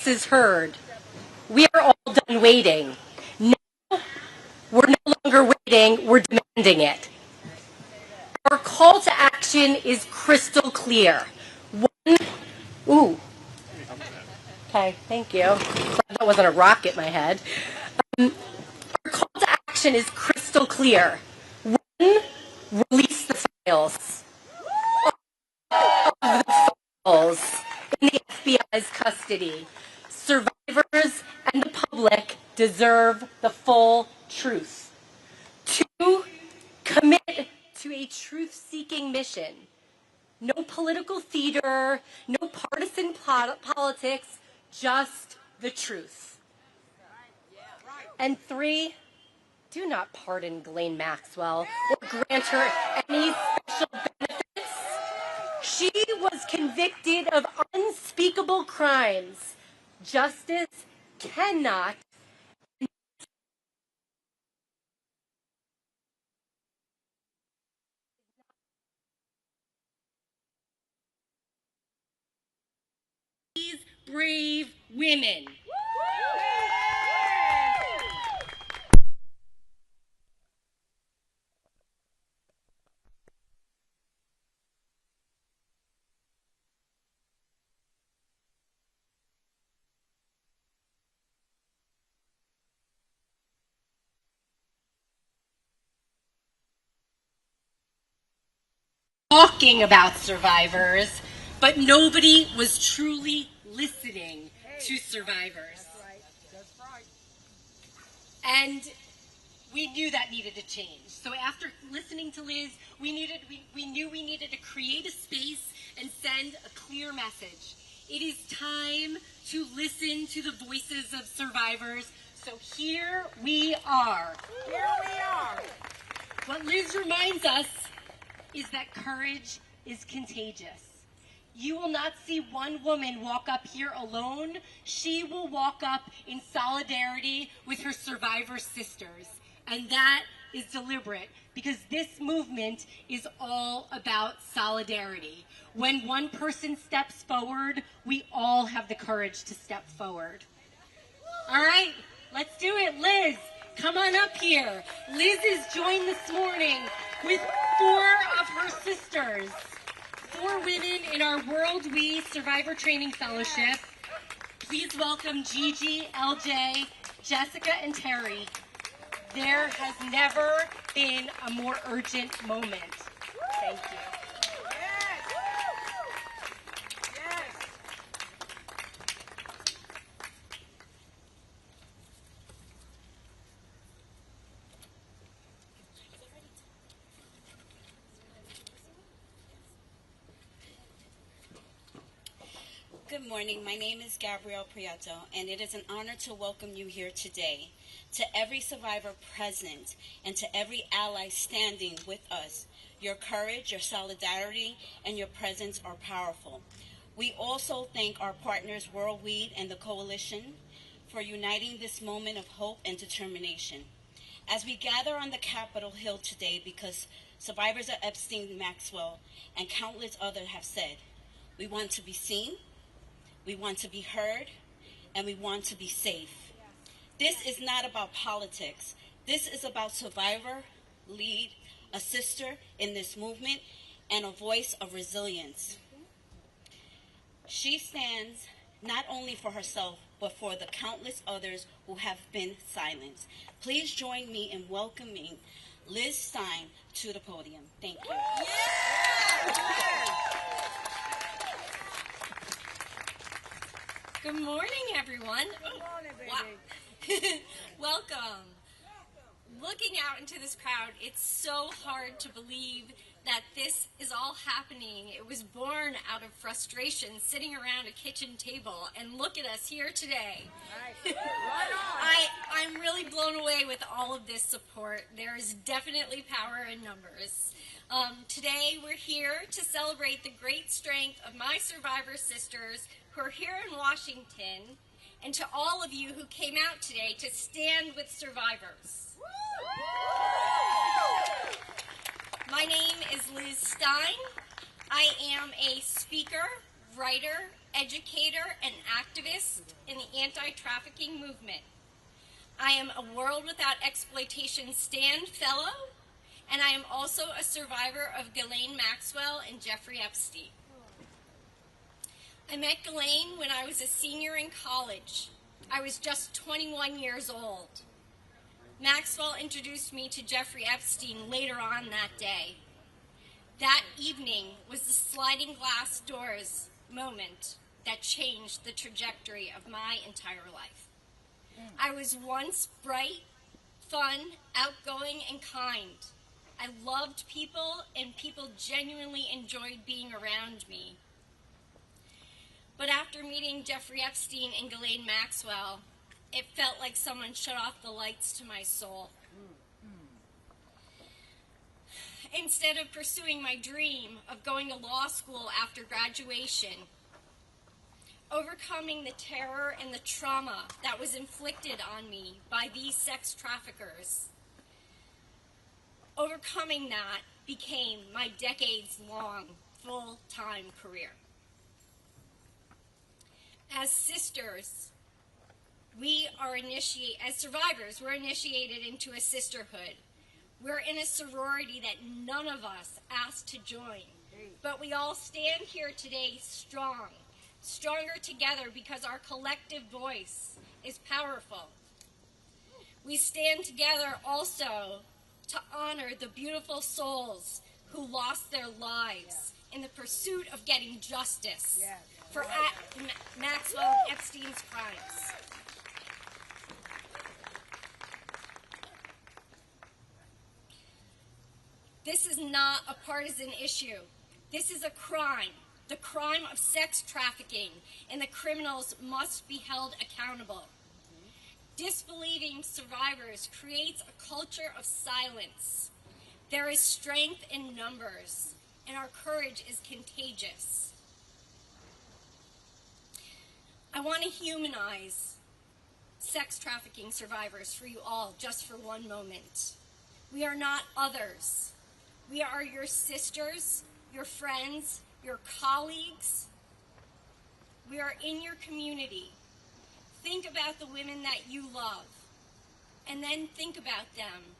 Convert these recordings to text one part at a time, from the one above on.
is heard. We are all done waiting. Now, we're no longer waiting, we're demanding it. Our call to action is crystal clear. Ooh. Okay, thank you. That wasn't a rock at my head. Our call to action is crystal clear. One, release the files. In the FBI's custody. Survivors and the public deserve the full truth. Two, commit to a truth-seeking mission. No political theater, no partisan politics, just the truth. And three, do not pardon Ghislaine Maxwell or grant her any special benefits. She was convicted of unspeakable crimes. Justice cannot these brave women. Talking about survivors, but nobody was truly listening to survivors. That's right. And we knew that needed to change. So after listening to Liz, we knew we needed to create a space and send a clear message. It is time to listen to the voices of survivors. So here we are. Here we are. What Liz reminds us is that courage is contagious. You will not see one woman walk up here alone. She will walk up in solidarity with her survivor sisters. And that is deliberate because this movement is all about solidarity. When one person steps forward, we all have the courage to step forward. All right, let's do it. Liz, come on up here. Liz is joined this morning with 4 of her sisters, 4 women in our World We Survivor Training Fellowship. Please welcome Gigi, LJ, Jessica, and Terry. There has never been a more urgent moment. Thank you. Good morning. My name is Gabrielle Prieto, and it is an honor to welcome you here today. To every survivor present and to every ally standing with us, your courage, your solidarity, and your presence are powerful. We also thank our partners, Worldweed and the Coalition, for uniting this moment of hope and determination. As we gather on the Capitol Hill today because survivors of Epstein, Maxwell, and countless others have said, we want to be seen, we want to be heard, and we want to be safe. This is not about politics. This is about survivor, lead, a sister in this movement, and a voice of resilience. She stands not only for herself, but for the countless others who have been silenced. Please join me in welcoming Liz Stein to the podium. Thank you. Good morning, everyone. Good morning, baby. Wow. Welcome. Looking out into this crowd, it's so hard to believe that this is all happening. It was born out of frustration, sitting around a kitchen table, and look at us here today. Right. Right on. I'm really blown away with all of this support. There is definitely power in numbers. Today we're here to celebrate the great strength of my survivor sisters who are here in Washington, and to all of you who came out today to stand with survivors. My name is Liz Stein. I am a speaker, writer, educator, and activist in the anti-trafficking movement. I am a World Without Exploitation Stand Fellow, and I am also a survivor of Ghislaine Maxwell and Jeffrey Epstein. I met Ghislaine when I was a senior in college. I was just 21 years old. Maxwell introduced me to Jeffrey Epstein later on that day. That evening was the sliding glass doors moment that changed the trajectory of my entire life. I was once bright, fun, outgoing, and kind. I loved people, and people genuinely enjoyed being around me. But after meeting Jeffrey Epstein and Ghislaine Maxwell, it felt like someone shut off the lights to my soul. Instead of pursuing my dream of going to law school after graduation, overcoming the terror and the trauma that was inflicted on me by these sex traffickers, overcoming that became my decades-long full-time career. As sisters, as survivors, we're initiated into a sisterhood. We're in a sorority that none of us asked to join, but we all stand here today strong, stronger together because our collective voice is powerful. We stand together also to honor the beautiful souls who lost their lives in the pursuit of getting justice for Maxwell and Epstein's crimes. This is not a partisan issue. This is a crime, the crime of sex trafficking, and the criminals must be held accountable. Disbelieving survivors creates a culture of silence. There is strength in numbers, and our courage is contagious. I want to humanize sex trafficking survivors for you all, just for one moment. We are not others. We are your sisters, your friends, your colleagues. We are in your community. Think about the women that you love, and then think about them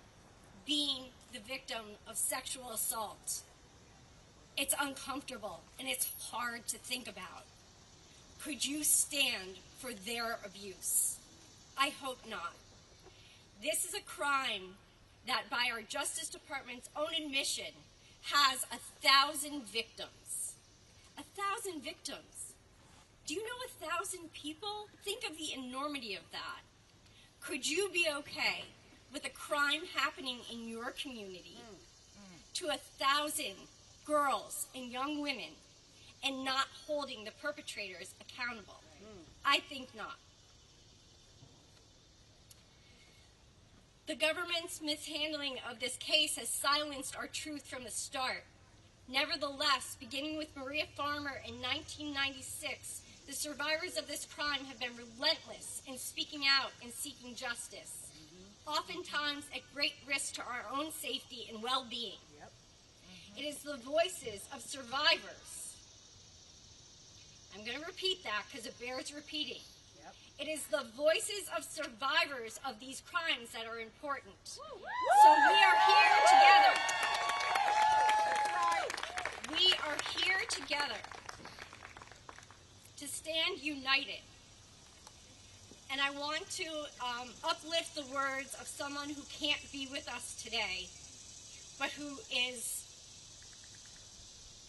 being the victim of sexual assault. It's uncomfortable, and it's hard to think about. Could you stand for their abuse? I hope not. This is a crime that, by our Justice Department's own admission, has 1,000 victims. 1,000 victims. Do you know 1,000 people? Think of the enormity of that. Could you be okay with a crime happening in your community to 1,000 girls and young women and not holding the perpetrators accountable? I think not. The government's mishandling of this case has silenced our truth from the start. Nevertheless, beginning with Maria Farmer in 1996, the survivors of this crime have been relentless in speaking out and seeking justice, oftentimes at great risk to our own safety and well-being. It is the voices of survivors. I'm going to repeat that because it bears repeating. It is the voices of survivors of these crimes that are important. So we are here together. We are here together to stand united. And I want to uplift the words of someone who can't be with us today, but who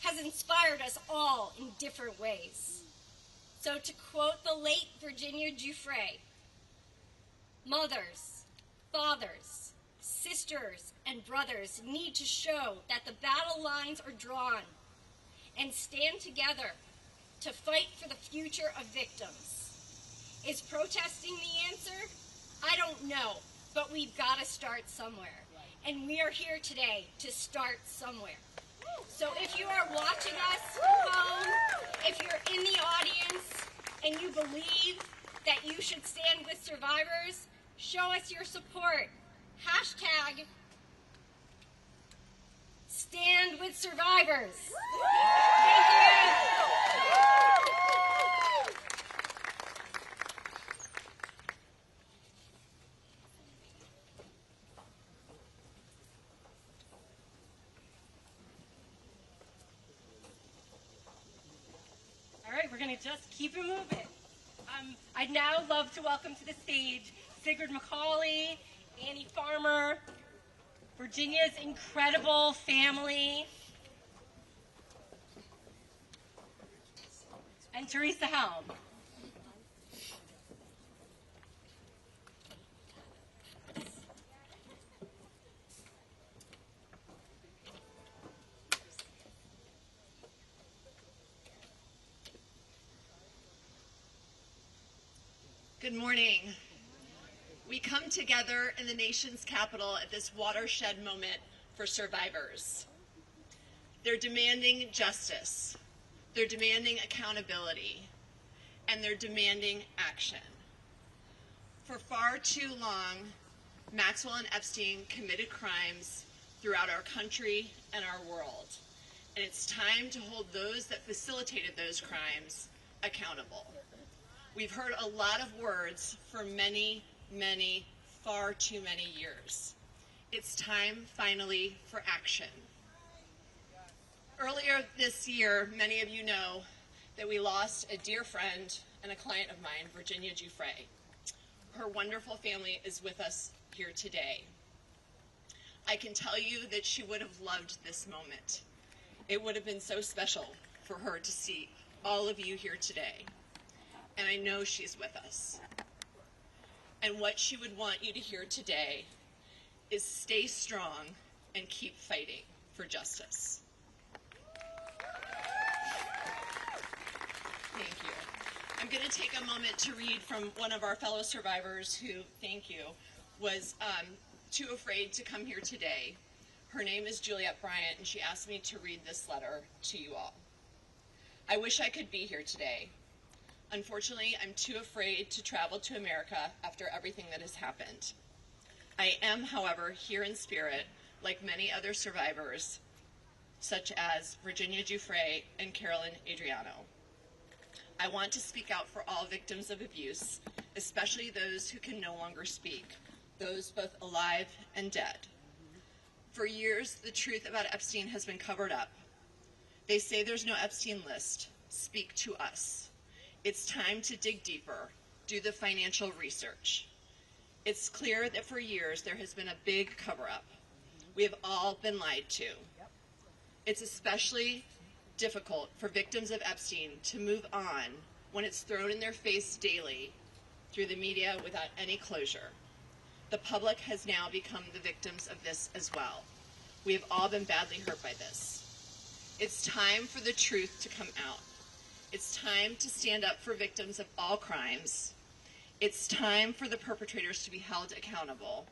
has inspired us all in different ways. So to quote the late Virginia Giuffre, mothers, fathers, sisters, and brothers need to show that the battle lines are drawn and stand together to fight for the future of victims. Is protesting the answer? I don't know, but we've got to start somewhere. And we are here today to start somewhere. So if you are watching us from home, if you're in the audience, and you believe that you should stand with survivors, show us your support. Hashtag #StandWithSurvivors. Thank you. just keep it moving. I'd now love to welcome to the stage Sigrid McCauley, Annie Farmer, Virginia's incredible family, and Teresa Helm. Good morning. We come together in the nation's capital at this watershed moment for survivors. They're demanding justice, they're demanding accountability, and they're demanding action. For far too long, Maxwell and Epstein committed crimes throughout our country and our world, and it's time to hold those that facilitated those crimes accountable. We've heard a lot of words for many, far too many years. It's time, finally, for action. Earlier this year, many of you know that we lost a dear friend and a client of mine, Virginia Giuffre. Her wonderful family is with us here today. I can tell you that she would have loved this moment. It would have been so special for her to see all of you here today. And I know she's with us. And what she would want you to hear today is stay strong and keep fighting for justice. Thank you. I'm going to take a moment to read from one of our fellow survivors who, thank you, was too afraid to come here today. Her name is Juliet Bryant, and she asked me to read this letter to you all. I wish I could be here today. Unfortunately, I'm too afraid to travel to America after everything that has happened. I am, however, here in spirit, like many other survivors, such as Virginia Giuffre and Carolyn Adriano. I want to speak out for all victims of abuse, especially those who can no longer speak, those both alive and dead. For years, the truth about Epstein has been covered up. They say there's no Epstein list. Speak to us. It's time to dig deeper, do the financial research. It's clear that for years there has been a big cover-up. We have all been lied to. It's especially difficult for victims of Epstein to move on when it's thrown in their face daily through the media without any closure. The public has now become the victims of this as well. We have all been badly hurt by this. It's time for the truth to come out. It's time to stand up for victims of all crimes. It's time for the perpetrators to be held accountable.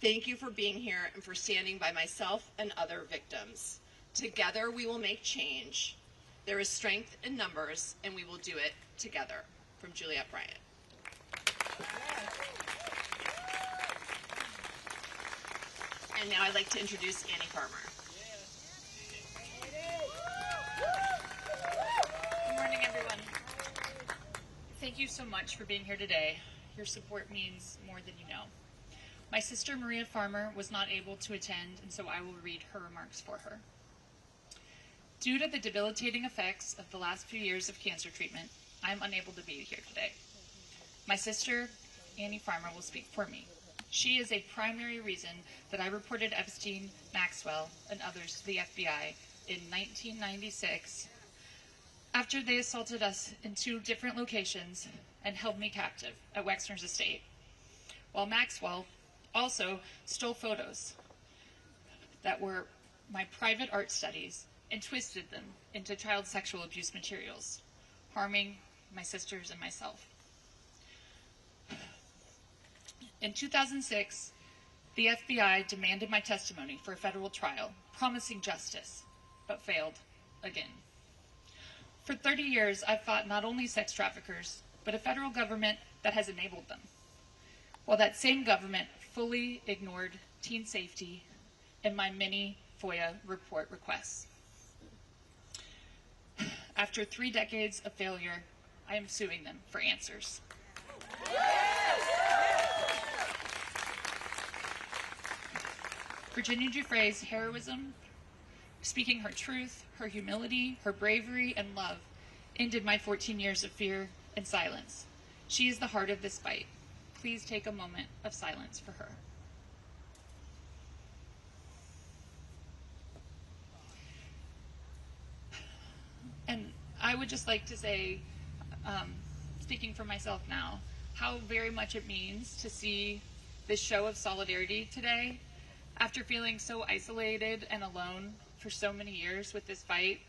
Thank you for being here and for standing by myself and other victims. Together we will make change. There is strength in numbers, and we will do it together. From Juliet Bryant. And now I'd like to introduce Annie Farmer. Good morning, everyone. Thank you so much for being here today. Your support means more than you know. My sister Maria Farmer was not able to attend, and so I will read her remarks for her. Due to the debilitating effects of the last few years of cancer treatment, I am unable to be here today. My sister, Annie Farmer, will speak for me. She is a primary reason that I reported Epstein, Maxwell, and others to the FBI in 1996 after they assaulted us in 2 different locations and held me captive at Wexner's estate, while Maxwell also stole photos that were my private art studies and twisted them into child sexual abuse materials, harming my sisters and myself. In 2006, the FBI demanded my testimony for a federal trial, promising justice, but failed again. For 30 years, I've fought not only sex traffickers, but a federal government that has enabled them, while that same government fully ignored teen safety and my many FOIA report requests. After 3 decades of failure, I am suing them for answers. Virginia Giuffre's heroism, speaking her truth, her humility, her bravery, and love ended my 14 years of fear and silence. She is the heart of this fight. Please take a moment of silence for her. And I would just like to say, speaking for myself now, how very much it means to see this show of solidarity today. After feeling so isolated and alone for so many years with this fight,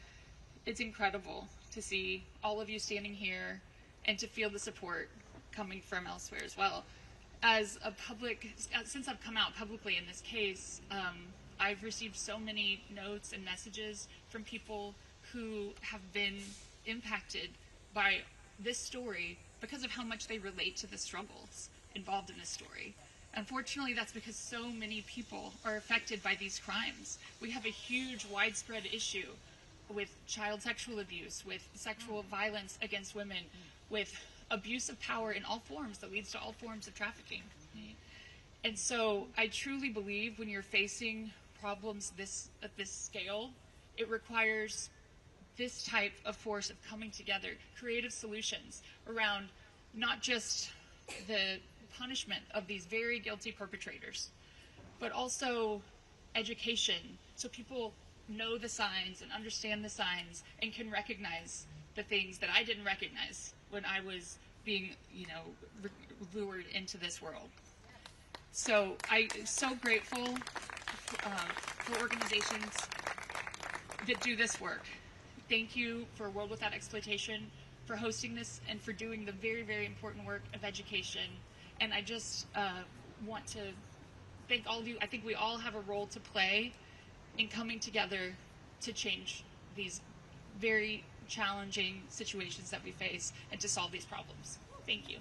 it's incredible to see all of you standing here and to feel the support coming from elsewhere as well. Since I've come out publicly in this case, I've received so many notes and messages from people who have been impacted by this story because of how much they relate to the struggles involved in this story. Unfortunately, that's because so many people are affected by these crimes. We have a huge, widespread issue with child sexual abuse, with sexual violence against women, with abuse of power in all forms that leads to all forms of trafficking. And so I truly believe when you're facing problems at this scale, it requires this type of force of coming together, creative solutions around not just the punishment of these very guilty perpetrators, but also education, so people know the signs and understand the signs and can recognize the things that I didn't recognize when I was being, lured into this world. So I'm so grateful for organizations that do this work. Thank you for World Without Exploitation for hosting this and for doing the very, very important work of education. And I just want to thank all of you. I think we all have a role to play in coming together to change these very challenging situations that we face and to solve these problems. Thank you.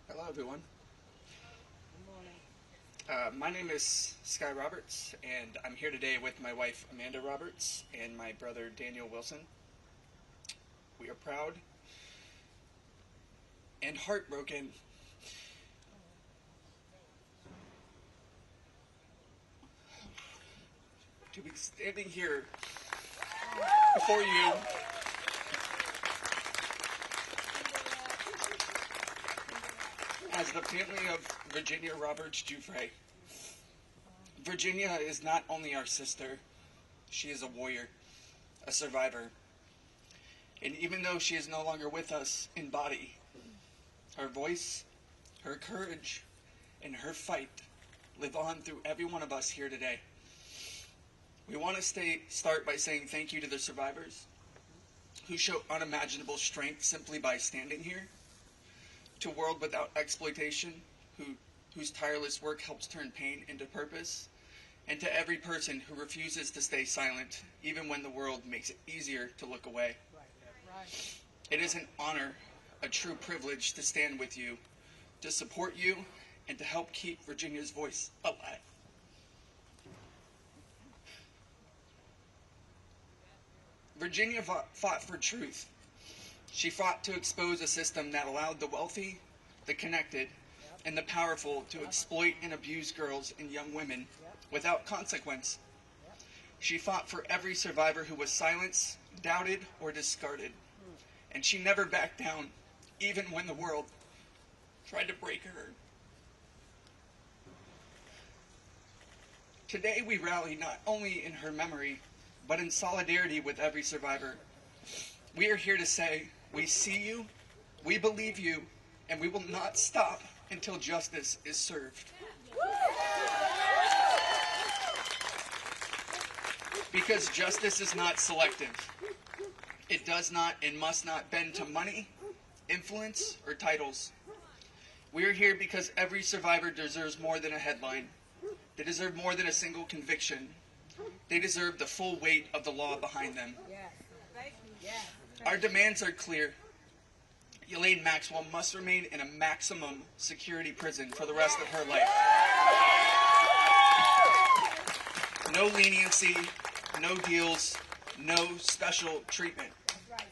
Hello, everyone. My name is Sky Roberts, and I'm here today with my wife Amanda Roberts and my brother Daniel Wilson. We are proud and heartbroken to be standing here before you as the family of Virginia Roberts Dufresne. Virginia is not only our sister, she is a warrior, a survivor. And even though she is no longer with us in body, her voice, her courage, and her fight live on through every one of us here today. We want to start by saying thank you to the survivors who show unimaginable strength simply by standing here, to World Without Exploitation, whose tireless work helps turn pain into purpose, and to every person who refuses to stay silent, even when the world makes it easier to look away. It is an honor, a true privilege to stand with you, to support you, and to help keep Virginia's voice alive. Virginia fought for truth. She fought to expose a system that allowed the wealthy, the connected, and the powerful to exploit and abuse girls and young women without consequence. She fought for every survivor who was silenced, doubted, or discarded. And she never backed down, even when the world tried to break her. Today we rally not only in her memory, but in solidarity with every survivor. We are here to say, we see you, we believe you, and we will not stop until justice is served. Because justice is not selective. It does not and must not bend to money, influence, or titles. We are here because every survivor deserves more than a headline. They deserve more than a single conviction. They deserve the full weight of the law behind them. Our demands are clear. Elaine Maxwell must remain in a maximum security prison for the rest of her life. No leniency, no deals, no special treatment.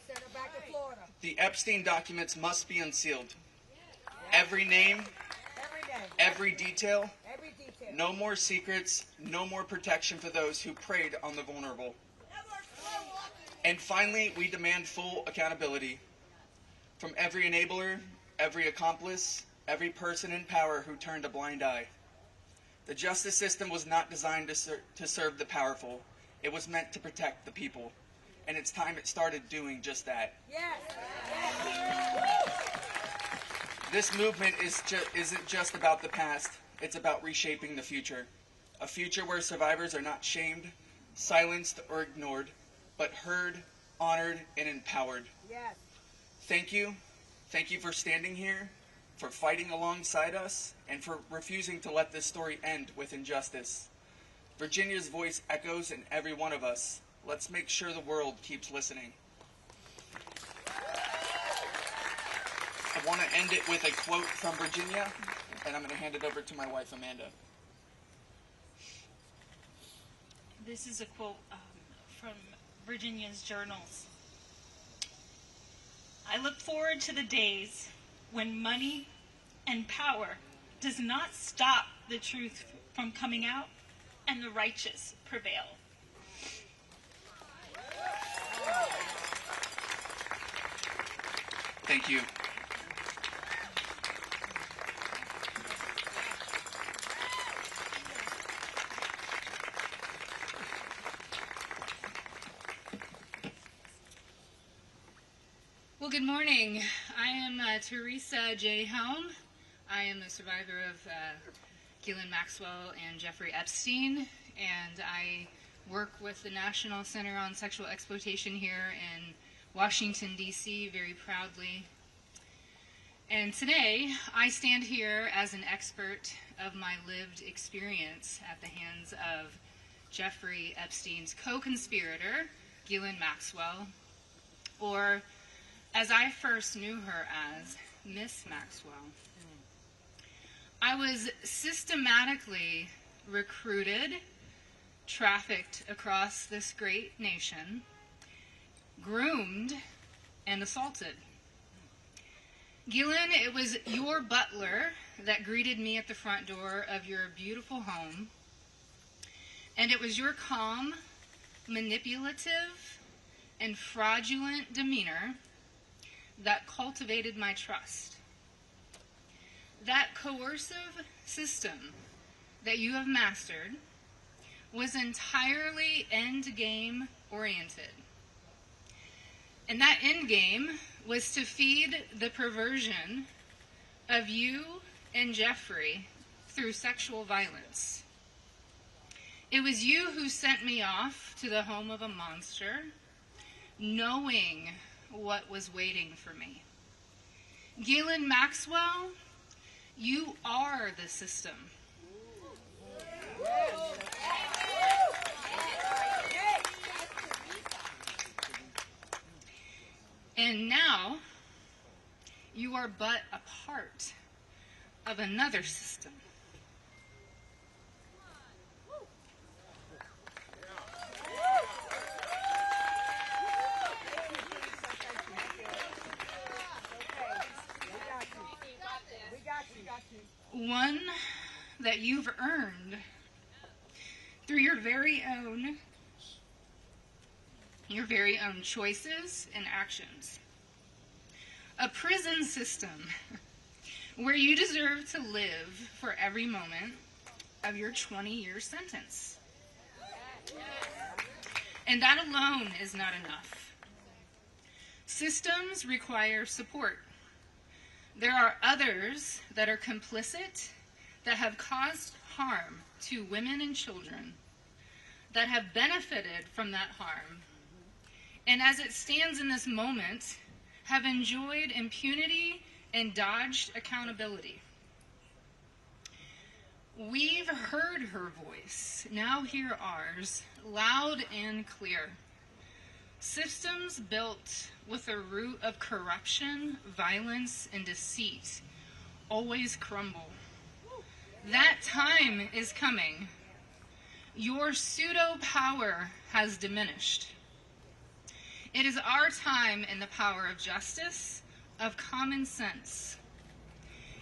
Send her back to Florida. The Epstein documents must be unsealed. Every name, every detail, no more secrets, no more protection for those who preyed on the vulnerable. And finally, we demand full accountability from every enabler, every accomplice, every person in power who turned a blind eye. The justice system was not designed to serve the powerful. It was meant to protect the people. And it's time it started doing just that. This movement isn't just about the past. It's about reshaping the future. A future where survivors are not shamed, silenced, or ignored, but heard, honored, and empowered. Thank you. Thank you for standing here, for fighting alongside us, and for refusing to let this story end with injustice. Virginia's voice echoes in every one of us. Let's make sure the world keeps listening. I want to end it with a quote from Virginia, and I'm going to hand it over to my wife, Amanda. This is a quote from Virginia's journals. I look forward to the days when money and power does not stop the truth from coming out and the righteous prevail. Thank you. Well, good morning. I am Teresa J. Helm. I am the survivor of Ghislaine Maxwell and Jeffrey Epstein, and I work with the National Center on Sexual Exploitation here in Washington, D.C. very proudly. And today, I stand here as an expert of my lived experience at the hands of Jeffrey Epstein's co-conspirator, Ghislaine Maxwell, or as I first knew her as, Miss Maxwell. I was systematically recruited, trafficked across this great nation, groomed, and assaulted. Ghislaine, it was your butler that greeted me at the front door of your beautiful home, and it was your calm, manipulative, and fraudulent demeanor that cultivated my trust. That coercive system that you have mastered was entirely end-game oriented. And that end game was to feed the perversion of you and Jeffrey through sexual violence. It was you who sent me off to the home of a monster, knowing what was waiting for me. Ghislaine Maxwell, you are the system. And now, you are but a part of another system. One that you've earned through your very own choices and actions. A prison system where you deserve to live for every moment of your 20-year sentence. And that alone is not enough. Systems require support. There are others that are complicit, that have caused harm to women and children, that have benefited from that harm, and as it stands in this moment, have enjoyed impunity and dodged accountability. We've heard her voice, now hear ours, loud and clear. Systems built with a root of corruption, violence, and deceit always crumble. That time is coming. Your pseudo-power has diminished. It is our time in the power of justice, of common sense.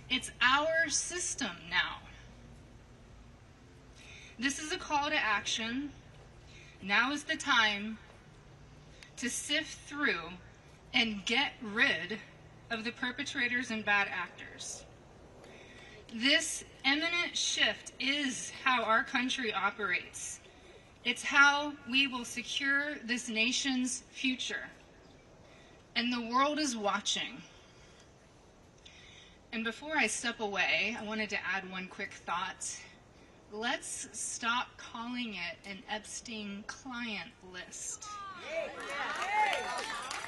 It's our system now. This is a call to action. Now is the time to sift through and get rid of the perpetrators and bad actors. This imminent shift is how our country operates. It's how we will secure this nation's future. And the world is watching. And before I step away, I wanted to add one quick thought. Let's stop calling it an Epstein client list.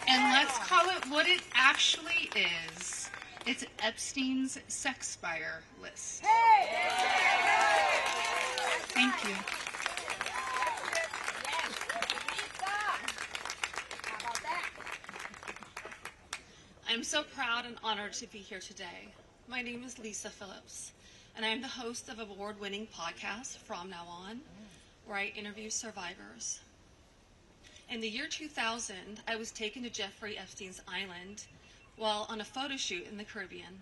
And let's call it what it actually is. It's Epstein's sex buyer list. Thank you. I'm so proud and honored to be here today. My name is Lisa Phillips, and I am the host of award-winning podcast, From Now On, where I interview survivors. In the year 2000, I was taken to Jeffrey Epstein's island while on a photo shoot in the Caribbean.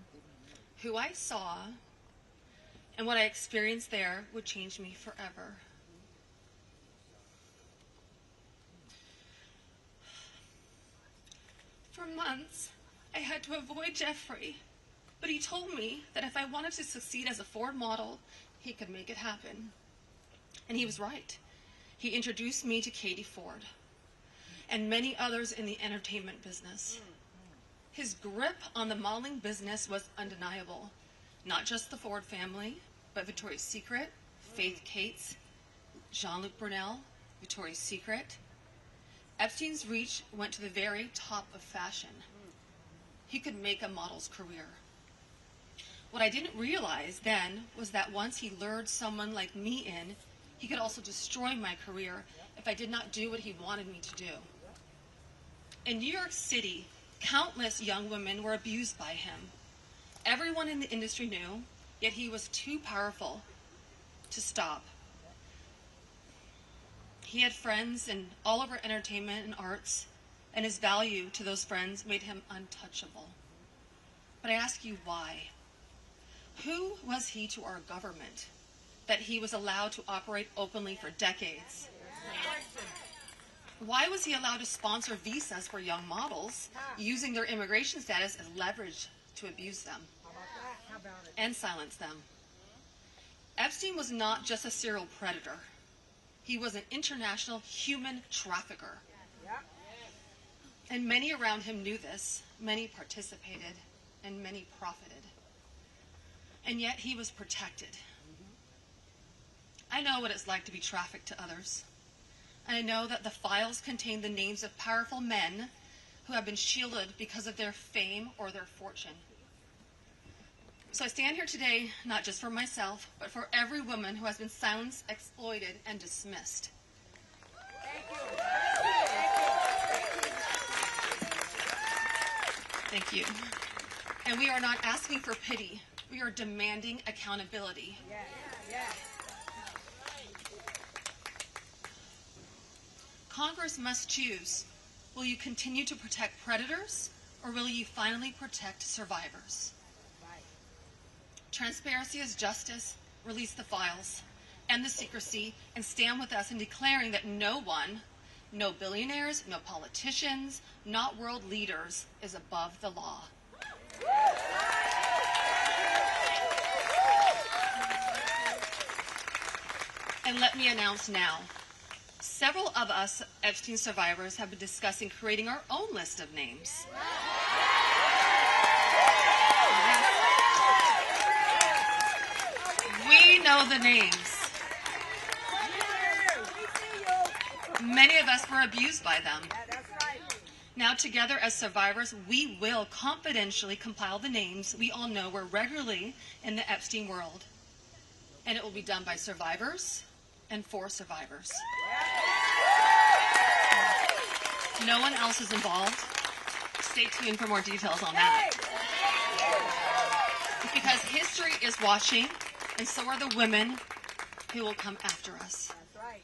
Who I saw and what I experienced there would change me forever. For months, I had to avoid Jeffrey, but he told me that if I wanted to succeed as a Ford model, he could make it happen. And he was right. He introduced me to Katie Ford and many others in the entertainment business. His grip on the modeling business was undeniable. Not just the Ford family, but Victoria's Secret, Faith Cates, Jean-Luc Brunel, Victoria's Secret. Epstein's reach went to the very top of fashion. He could make a model's career. What I didn't realize then was that once he lured someone like me in, he could also destroy my career if I did not do what he wanted me to do. In New York City, countless young women were abused by him. Everyone in the industry knew, yet he was too powerful to stop. He had friends in all over entertainment and arts, and his value to those friends made him untouchable. But I ask you, why? Who was he to our government that he was allowed to operate openly for decades? Why was he allowed to sponsor visas for young models, using their immigration status as leverage to abuse them and silence them? Epstein was not just a serial predator. He was an international human trafficker. And many around him knew this. Many participated, and many profited. And yet he was protected. I know what it's like to be trafficked to others. And I know that the files contain the names of powerful men who have been shielded because of their fame or their fortune. So I stand here today not just for myself, but for every woman who has been silenced, exploited, and dismissed. Thank you. And we are not asking for pity. We are demanding accountability. Congress must choose. Will you continue to protect predators, or will you finally protect survivors? Transparency is justice. Release the files, end the secrecy, and stand with us in declaring that no one, no billionaires, no politicians, not world leaders, is above the law. And let me announce now, several of us Epstein survivors have been discussing creating our own list of names. We know the names. Many of us were abused by them. Now together as survivors, we will confidentially compile the names we all know were regularly in the Epstein world. And it will be done by survivors and for survivors. No one else is involved. Stay tuned for more details on that. Because history is watching, and so are the women who will come after us.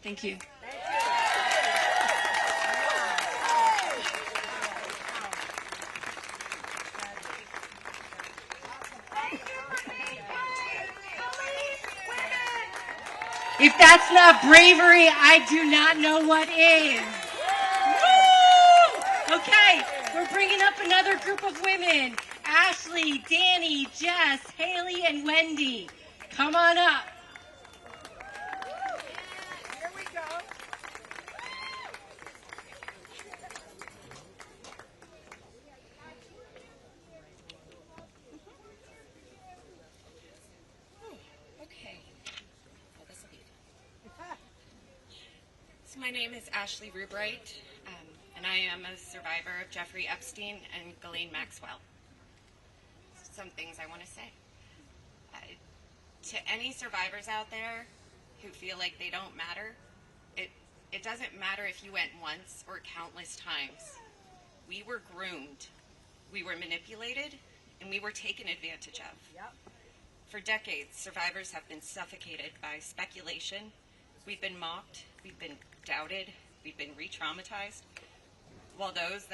Thank you. If that's not bravery, I do not know what is. Woo! Okay, we're bringing up another group of women. Ashley, Danny, Jess, Haley, and Wendy. Come on up. Here we go. Okay. Well, this will be fun. So my name is Ashley Rubright, and I am a survivor of Jeffrey Epstein and Ghislaine Maxwell. Some things I want to say. To any survivors out there who feel like they don't matter, it doesn't matter if you went once or countless times. We were groomed, we were manipulated, and we were taken advantage of. Yep. For decades, survivors have been suffocated by speculation. We've been mocked, we've been doubted, we've been re-traumatized, while those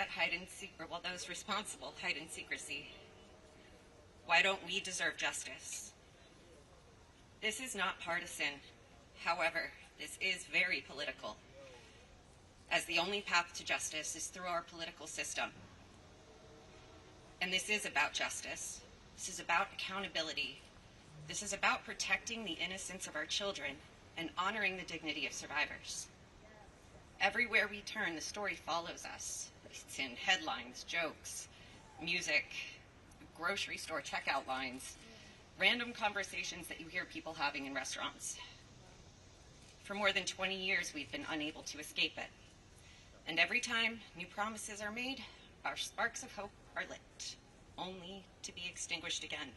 responsible hide in secrecy. Why don't we deserve justice? This is not partisan. However, this is very political, as the only path to justice is through our political system. And this is about justice. This is about accountability. This is about protecting the innocence of our children and honoring the dignity of survivors. Everywhere we turn, the story follows us. It's in headlines, jokes, music, grocery store checkout lines, random conversations that you hear people having in restaurants. For more than 20 years, we've been unable to escape it. And every time new promises are made, our sparks of hope are lit, only to be extinguished again.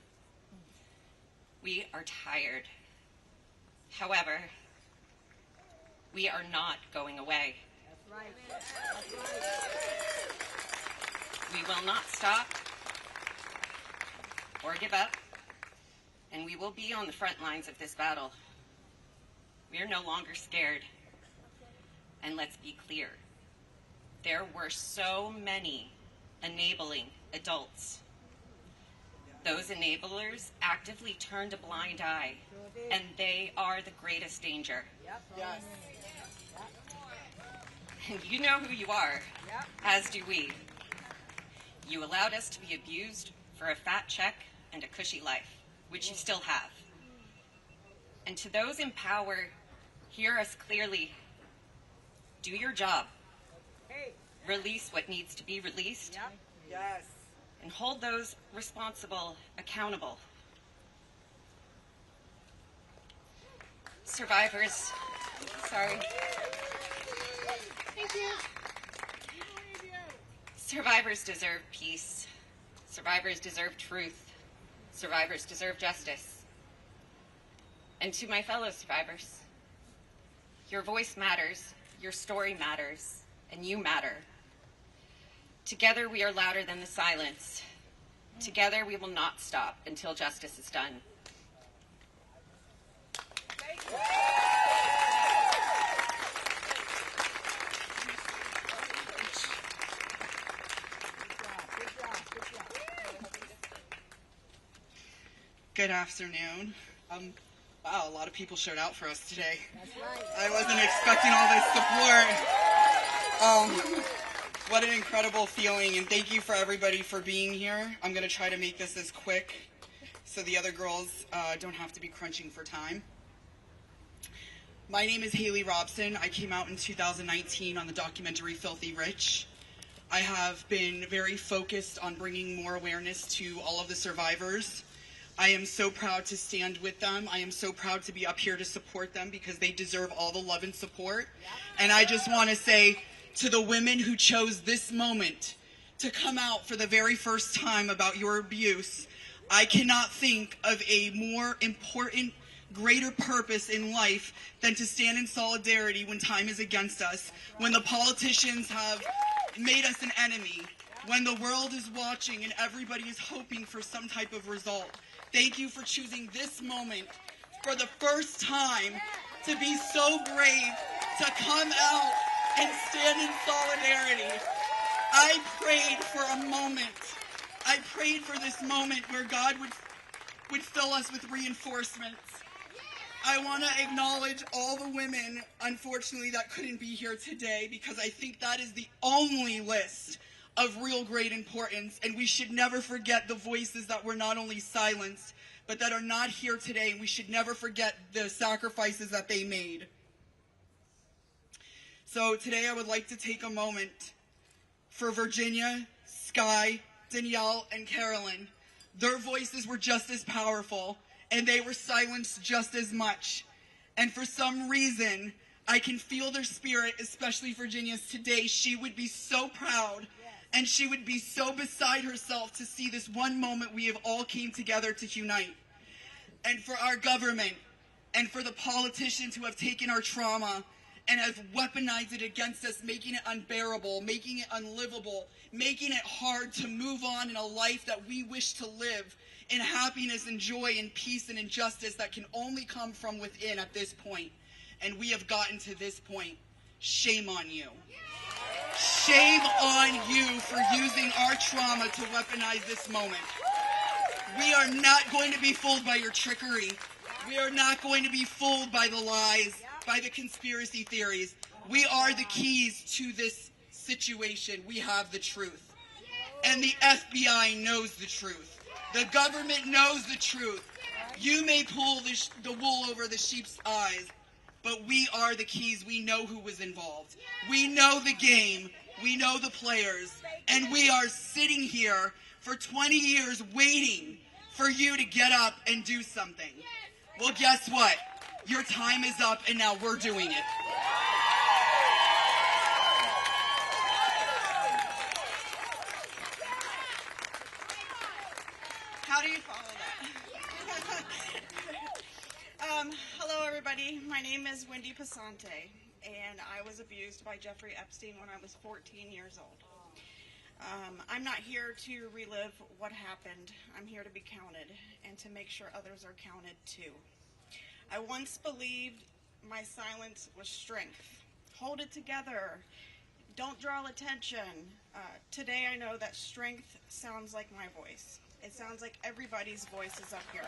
We are tired. However, we are not going away. That's right. That's right. We will not stop or give up, and we will be on the front lines of this battle. We are no longer scared. And let's be clear, there were so many enabling adults. Those enablers actively turned a blind eye, and they are the greatest danger. Yep. Yes. And you know who you are, Yep. as do we. You allowed us to be abused for a fat check and a cushy life, which you still have. And to those in power, hear us clearly. Do your job. Hey. Release what needs to be released. Yep. Yes. And hold those responsible accountable. Survivors, sorry. Thank you. Survivors deserve peace. Survivors deserve truth. Survivors deserve justice. And to my fellow survivors, your voice matters, your story matters, and you matter. Together we are louder than the silence. Together we will not stop until justice is done. Good afternoon. Wow, a lot of people showed out for us today. That's right. I wasn't expecting all this support. What an incredible feeling, and thank you for everybody for being here. I'm going to try to make this as quick so the other girls don't have to be crunching for time. My name is Haley Robson. I came out in 2019 on the documentary Filthy Rich. I have been very focused on bringing more awareness to all of the survivors. I am so proud to stand with them. I am so proud to be up here to support them because they deserve all the love and support. And I just want to say to the women who chose this moment to come out for the very first time about your abuse, I cannot think of a more important, greater purpose in life than to stand in solidarity when time is against us, when the politicians have made us an enemy, when the world is watching and everybody is hoping for some type of result. Thank you for choosing this moment for the first time to be so brave to come out and stand in solidarity. I prayed for a moment. I prayed for this moment where God would fill us with reinforcements. I want to acknowledge all the women, unfortunately, that couldn't be here today, because I think that is the only list of real great importance, and we should never forget the voices that were not only silenced, but that are not here today, and we should never forget the sacrifices that they made. So today I would like to take a moment for Virginia, Sky, Danielle, and Carolyn. Their voices were just as powerful, and they were silenced just as much. And for some reason, I can feel their spirit, especially Virginia's today. She would be so proud, and she would be so beside herself to see this one moment we have all came together to unite. And for our government, and for the politicians who have taken our trauma and have weaponized it against us, making it unbearable, making it unlivable, making it hard to move on in a life that we wish to live in happiness and joy and peace and injustice that can only come from within at this point. And we have gotten to this point. Shame on you. Shame on you for using our trauma to weaponize this moment. We are not going to be fooled by your trickery. We are not going to be fooled by the lies, by the conspiracy theories. We are the keys to this situation. We have the truth. And the FBI knows the truth. The government knows the truth. You may pull the wool over the sheep's eyes, but we are the keys. We know who was involved. We know the game. We know the players. And we are sitting here for 20 years waiting for you to get up and do something. Well, guess what? Your time is up, and now we're doing it. How do you follow that? Hello, everybody. My name is Wendy Pasante, and I was abused by Jeffrey Epstein when I was 14 years old. I'm not here to relive what happened. I'm here to be counted and to make sure others are counted too. I once believed my silence was strength. Hold it together. Don't draw attention. Today I know that strength sounds like my voice. It sounds like everybody's voice is up here.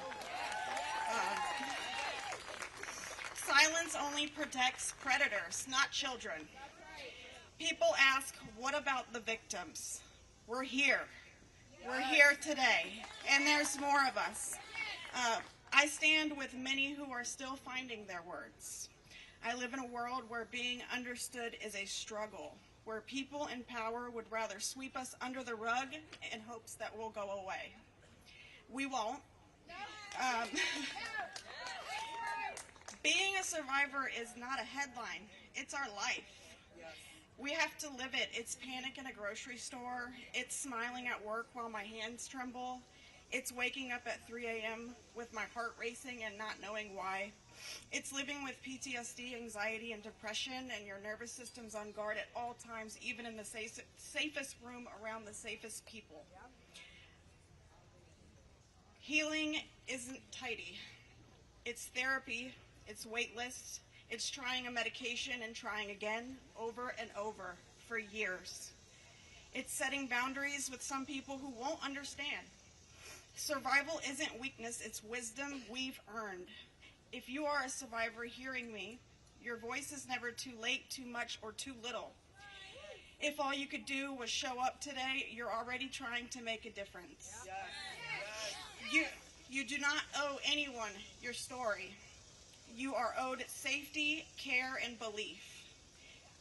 Silence only protects predators, not children. People ask, what about the victims? We're here. We're here today, and there's more of us. I stand with many who are still finding their words. I live in a world where being understood is a struggle, where people in power would rather sweep us under the rug in hopes that we'll go away. We won't. Being a survivor is not a headline. It's our life. We have to live it. It's panic in a grocery store. It's smiling at work while my hands tremble. It's waking up at 3 a.m. with my heart racing and not knowing why. It's living with PTSD, anxiety, and depression, and your nervous system's on guard at all times, even in the safest room around the safest people. Healing isn't tidy. It's therapy. It's wait lists. It's trying a medication and trying again, over and over, for years. It's setting boundaries with some people who won't understand. Survival isn't weakness, it's wisdom we've earned. If you are a survivor hearing me, your voice is never too late, too much, or too little. If all you could do was show up today, you're already trying to make a difference. You do not owe anyone your story. You are owed safety, care, and belief.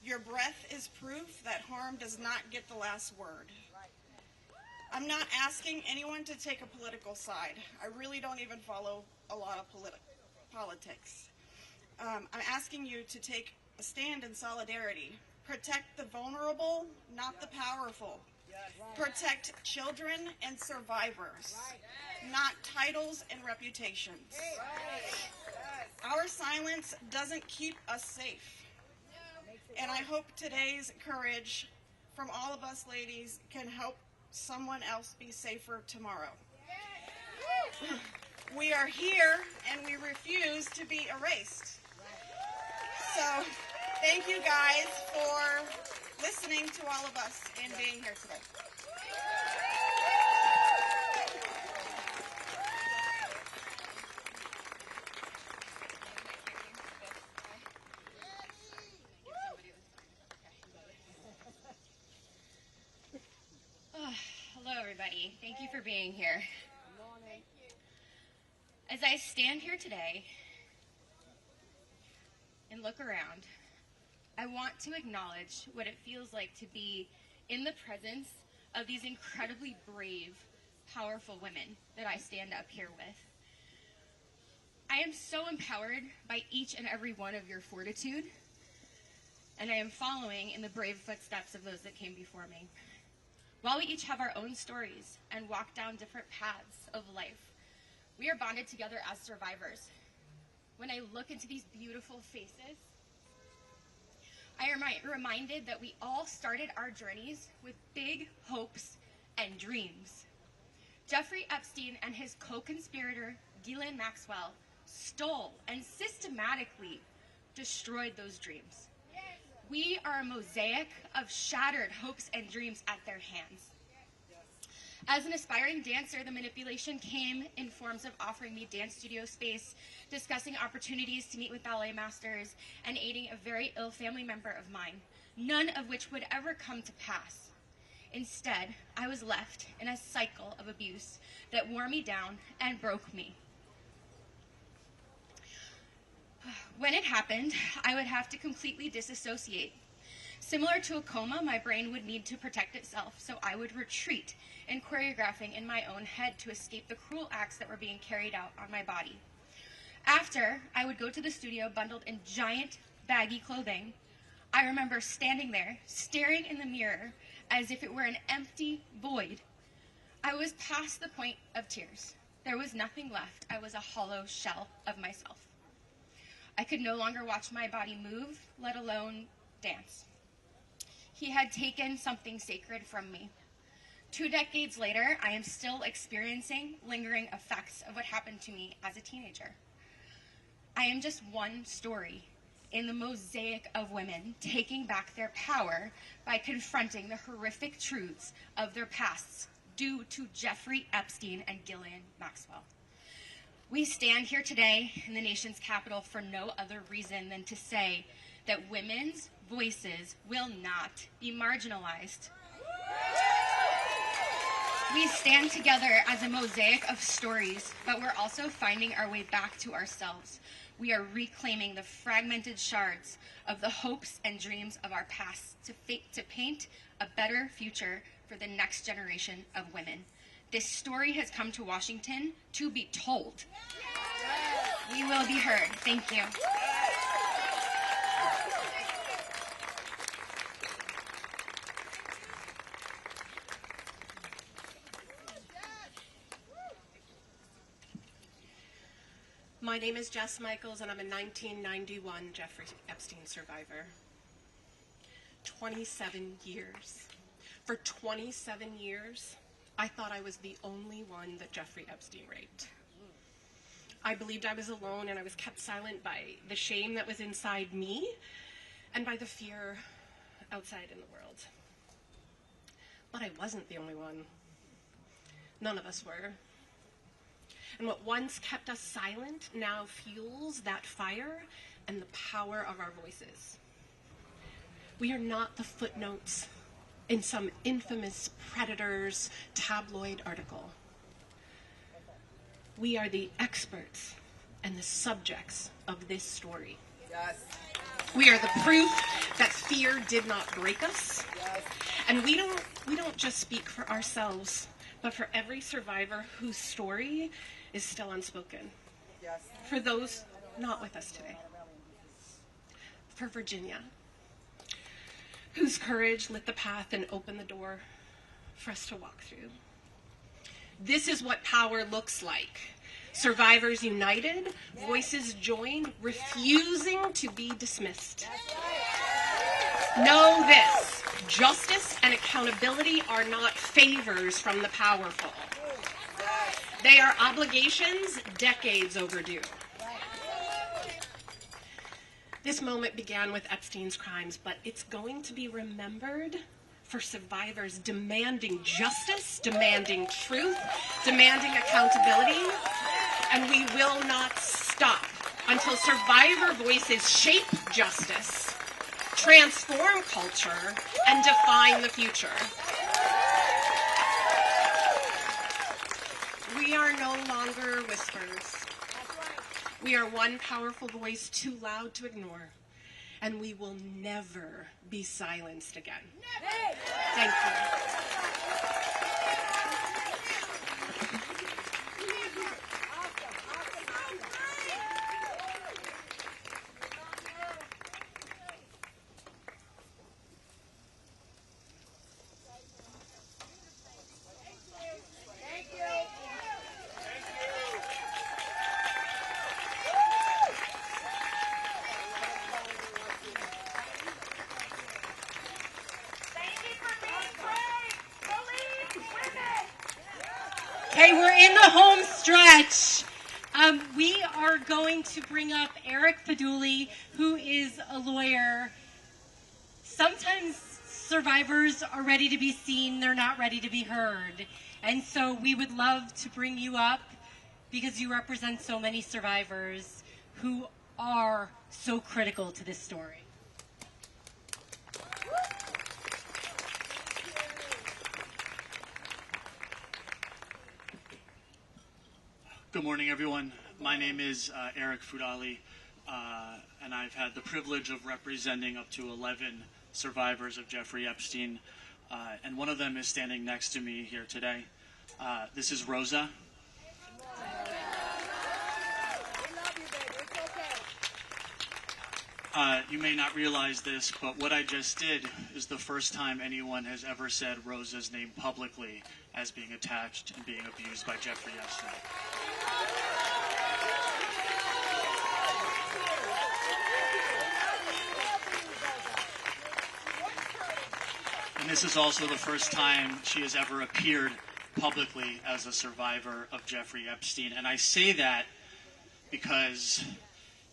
Your breath is proof that harm does not get the last word. I'm not asking anyone to take a political side. I really don't even follow a lot of politics. I'm asking you to take a stand in solidarity. Protect the vulnerable, not the powerful. Protect children and survivors, not titles and reputations. Our silence doesn't keep us safe. And I hope today's courage from all of us ladies can help someone else be safer tomorrow. We are here and we refuse to be erased. So thank you guys for listening to all of us and being here today. everybody. Thank you for being here. As I stand here today and look around, I want to acknowledge what it feels like to be in the presence of these incredibly brave, powerful women that I stand up here with. I am so empowered by each and every one of your fortitude, and I am following in the brave footsteps of those that came before me. While we each have our own stories and walk down different paths of life, we are bonded together as survivors. When I look into these beautiful faces, I am reminded that we all started our journeys with big hopes and dreams. Jeffrey Epstein and his co-conspirator, Ghislaine Maxwell, stole and systematically destroyed those dreams. We are a mosaic of shattered hopes and dreams at their hands. As an aspiring dancer, the manipulation came in forms of offering me dance studio space, discussing opportunities to meet with ballet masters, and aiding a very ill family member of mine, none of which would ever come to pass. Instead, I was left in a cycle of abuse that wore me down and broke me. When it happened, I would have to completely disassociate. Similar to a coma, my brain would need to protect itself, so I would retreat in choreographing in my own head to escape the cruel acts that were being carried out on my body. After, I would go to the studio bundled in giant, baggy clothing. I remember standing there, staring in the mirror as if it were an empty void. I was past the point of tears. There was nothing left. I was a hollow shell of myself. I could no longer watch my body move, let alone dance. He had taken something sacred from me. 2 decades later, I am still experiencing lingering effects of what happened to me as a teenager. I am just one story in the mosaic of women taking back their power by confronting the horrific truths of their pasts due to Jeffrey Epstein and Ghislaine Maxwell. We stand here today in the nation's capital for no other reason than to say that women's voices will not be marginalized. We stand together as a mosaic of stories, but we're also finding our way back to ourselves. We are reclaiming the fragmented shards of the hopes and dreams of our past to paint a better future for the next generation of women. This story has come to Washington to be told. We will be heard. Thank you. My name is Jess Michaels, and I'm a 1991 Jeffrey Epstein survivor. 27 years. For 27 years, I thought I was the only one that Jeffrey Epstein raped. I believed I was alone, and I was kept silent by the shame that was inside me and by the fear outside in the world. But I wasn't the only one. None of us were. And what once kept us silent now fuels that fire and the power of our voices. We are not the footnotes in some infamous predator's tabloid article. We are the experts and the subjects of this story. Yes. We are the proof that fear did not break us. Yes. And we don't just speak for ourselves, but for every survivor whose story is still unspoken. Yes. For those not with us today. For Virginia, whose courage lit the path and opened the door for us to walk through. This is what power looks like. Survivors united, voices joined, refusing to be dismissed. Know this, justice and accountability are not favors from the powerful. They are obligations decades overdue. This moment began with Epstein's crimes, but it's going to be remembered for survivors demanding justice, demanding truth, demanding accountability, and we will not stop until survivor voices shape justice, transform culture, and define the future. We are no longer whispers. We are one powerful voice too loud to ignore, and we will never be silenced again. Thank you. Okay, we're in the home stretch. We are going to bring up Eric Faduli, who is a lawyer. Sometimes survivors are ready to be seen, they're not ready to be heard. And so we would love to bring you up because you represent so many survivors who are so critical to this story. Good morning, everyone. My name is Eric Fudali, and I've had the privilege of representing up to 11 survivors of Jeffrey Epstein, and one of them is standing next to me here today. This is Rosa. You may not realize this, but what I just did is the first time anyone has ever said Rosa's name publicly as being attached and being abused by Jeffrey Epstein. And this is also the first time she has ever appeared publicly as a survivor of Jeffrey Epstein. And I say that because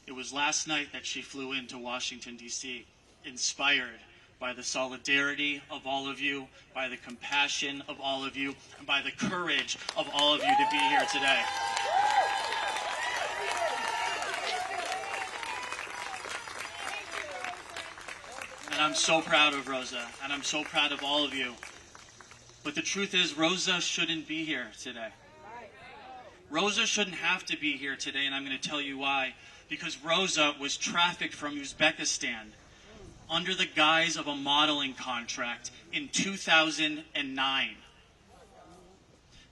it was last night that she flew into Washington, D.C., inspired by the solidarity of all of you, by the compassion of all of you, and by the courage of all of you to be here today. And I'm so proud of Rosa, and I'm so proud of all of you. But the truth is, Rosa shouldn't be here today. Rosa shouldn't have to be here today, and I'm going to tell you why. Because Rosa was trafficked from Uzbekistan under the guise of a modeling contract in 2009.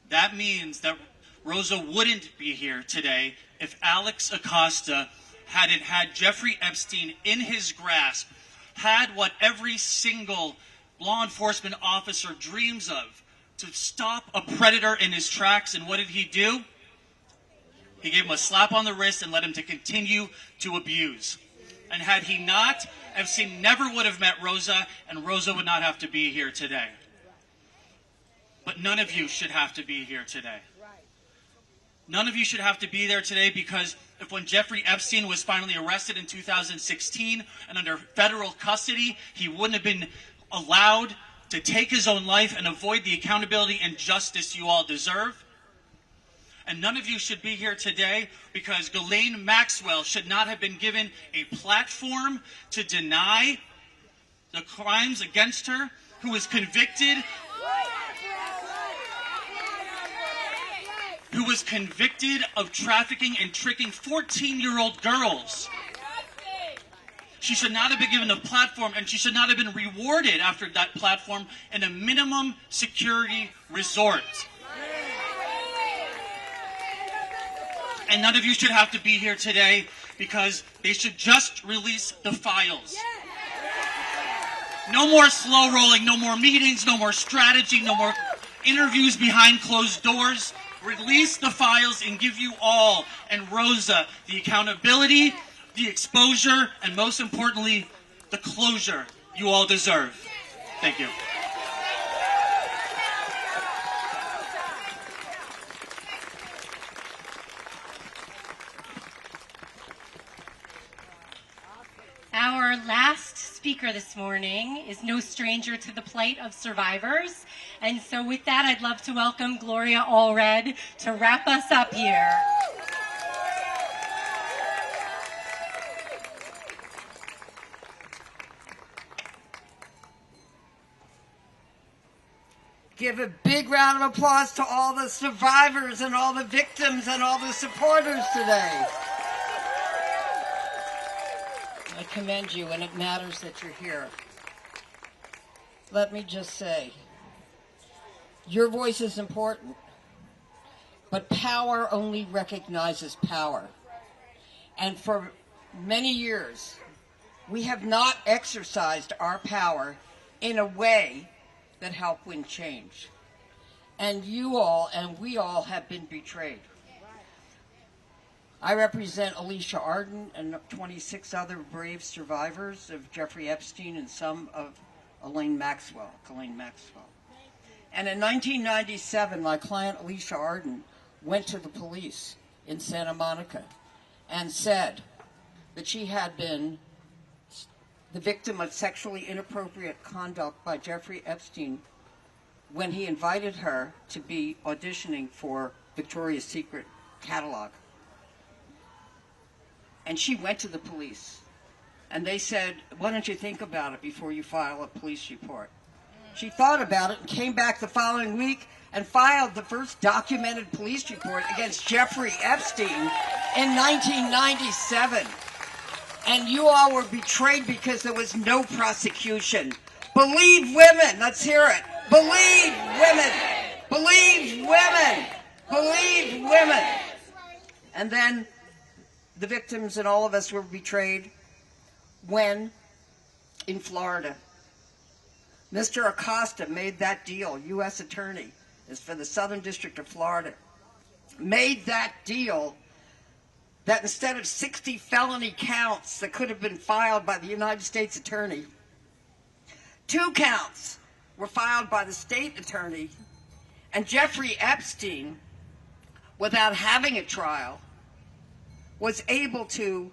That means that Rosa wouldn't be here today if Alex Acosta hadn't had Jeffrey Epstein in his grasp, had what every single law enforcement officer dreams of, to stop a predator in his tracks. And what did he do? He gave him a slap on the wrist and let him to continue to abuse. And had he not, Epstein never would have met Rosa, and Rosa would not have to be here today. But none of you should have to be here today. None of you should have to be there today, because if when Jeffrey Epstein was finally arrested in 2016 and under federal custody, he wouldn't have been allowed to take his own life and avoid the accountability and justice you all deserve. And none of you should be here today because Ghislaine Maxwell should not have been given a platform to deny the crimes against her, who was convicted of trafficking and tricking 14-year-old girls. She should not have been given a platform, and she should not have been rewarded after that platform in a minimum security resort. And none of you should have to be here today because they should just release the files. No more slow rolling, no more meetings, no more strategy, no more interviews behind closed doors. Release the files and give you all, and Rosa, the accountability, the exposure, and most importantly, the closure you all deserve. Thank you. Our last speaker this morning is no stranger to the plight of survivors. And so with that, I'd love to welcome Gloria Allred to wrap us up here. Give a big round of applause to all the survivors and all the victims and all the supporters today. I commend you, and it matters that you're here. Let me just say, your voice is important, but power only recognizes power. And for many years, we have not exercised our power in a way that helped win change. And you all and we all have been betrayed. I represent Alicia Arden and 26 other brave survivors of Jeffrey Epstein and some of Ghislaine Maxwell. And in 1997, my client Alicia Arden went to the police in Santa Monica and said that she had been the victim of sexually inappropriate conduct by Jeffrey Epstein when he invited her to be auditioning for Victoria's Secret catalog. And she went to the police, and they said, why don't you think about it before you file a police report? She thought about it and came back the following week and filed the first documented police report against Jeffrey Epstein in 1997. And you all were betrayed because there was no prosecution. Believe women. Let's hear it. Believe women. Believe women. Believe women. And then the victims and all of us were betrayed when, in Florida, Mr. Acosta made that deal, U.S. Attorney, is for the Southern District of Florida, made that deal that instead of 60 felony counts that could have been filed by the United States Attorney, 2 counts were filed by the state attorney, and Jeffrey Epstein, without having a trial, was able to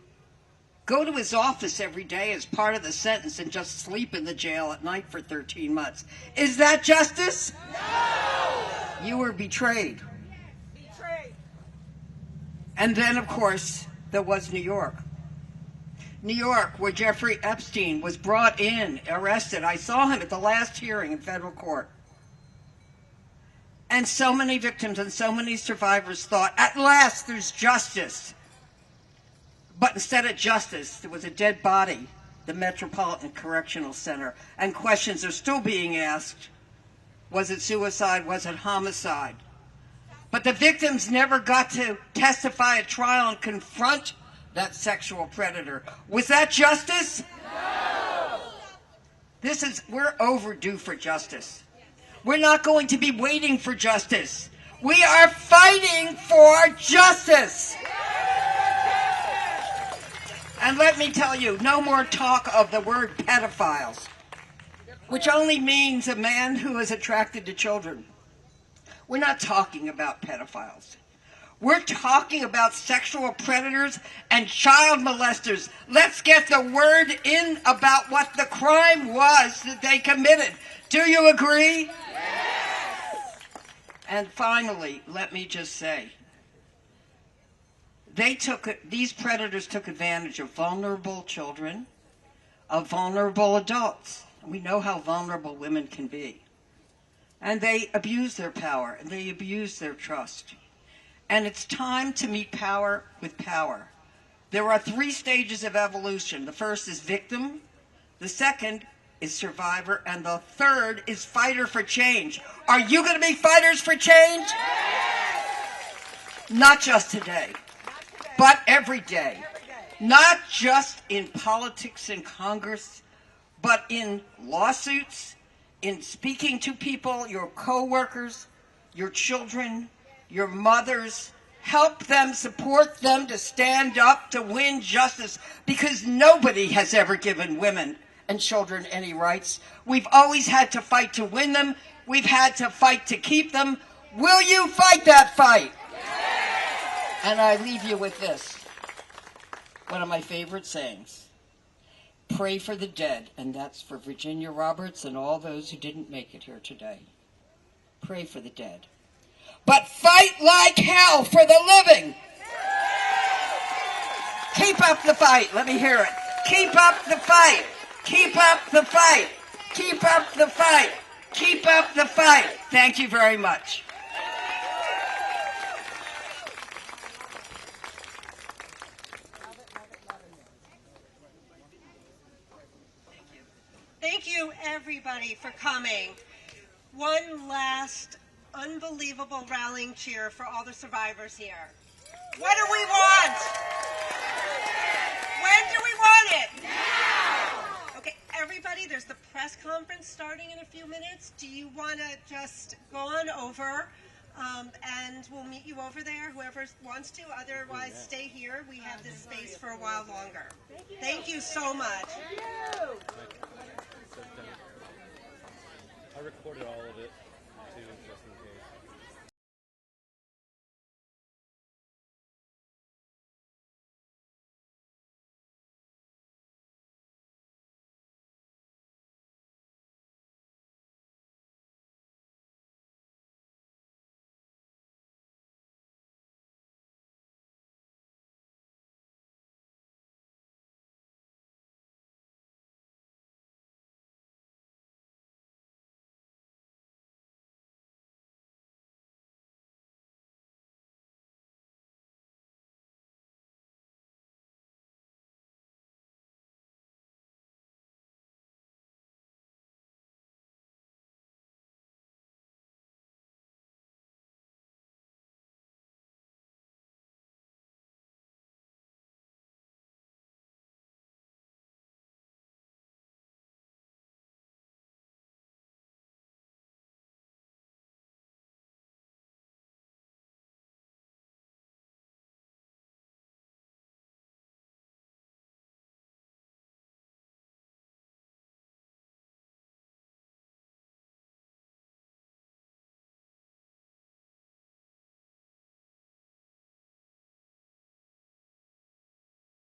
go to his office every day as part of the sentence and just sleep in the jail at night for 13 months. Is that justice? No! You were betrayed. And then, of course, there was New York. New York, where Jeffrey Epstein was brought in, arrested. I saw him at the last hearing in federal court. And so many victims and so many survivors thought, at last there's justice. But instead of justice, there was a dead body, the Metropolitan Correctional Center. And questions are still being asked. Was it suicide? Was it homicide? But the victims never got to testify at trial and confront that sexual predator. Was that justice? No! We're overdue for justice. We're not going to be waiting for justice. We are fighting for justice. And let me tell you, no more talk of the word pedophiles, which only means a man who is attracted to children. We're not talking about pedophiles. We're talking about sexual predators and child molesters. Let's get the word in about what the crime was that they committed. Do you agree? Yes. And finally, let me just say, these predators took advantage of vulnerable children, of vulnerable adults. We know how vulnerable women can be. And they abuse their power, and they abuse their trust. And it's time to meet power with power. There are 3 stages of evolution. The first is victim, the second is survivor, and the third is fighter for change. Are you going to be fighters for change? Yes! Not just today, but every day. Not just in politics and Congress, but in lawsuits, in speaking to people, your co-workers, your children, your mothers. Help them, support them to stand up to win justice, because nobody has ever given women and children any rights. We've always had to fight to win them. We've had to fight to keep them. Will you fight that fight? Yes! And I leave you with this, one of my favorite sayings. Pray for the dead, and that's for Virginia Roberts and all those who didn't make it here today. Pray for the dead. But fight like hell for the living. Keep up the fight. Let me hear it. Keep up the fight. Keep up the fight. Keep up the fight. Keep up the fight. Thank you very much. Thank you, everybody, for coming. One last unbelievable rallying cheer for all the survivors here. What do we want? When do we want it? Now! Okay, everybody, there's the press conference starting in a few minutes. Do you want to just go on over? And we'll meet you over there, whoever wants to. Otherwise, stay here. We have this space for a while longer. Thank you so much. Thank you. I recorded all of it, too, just in case.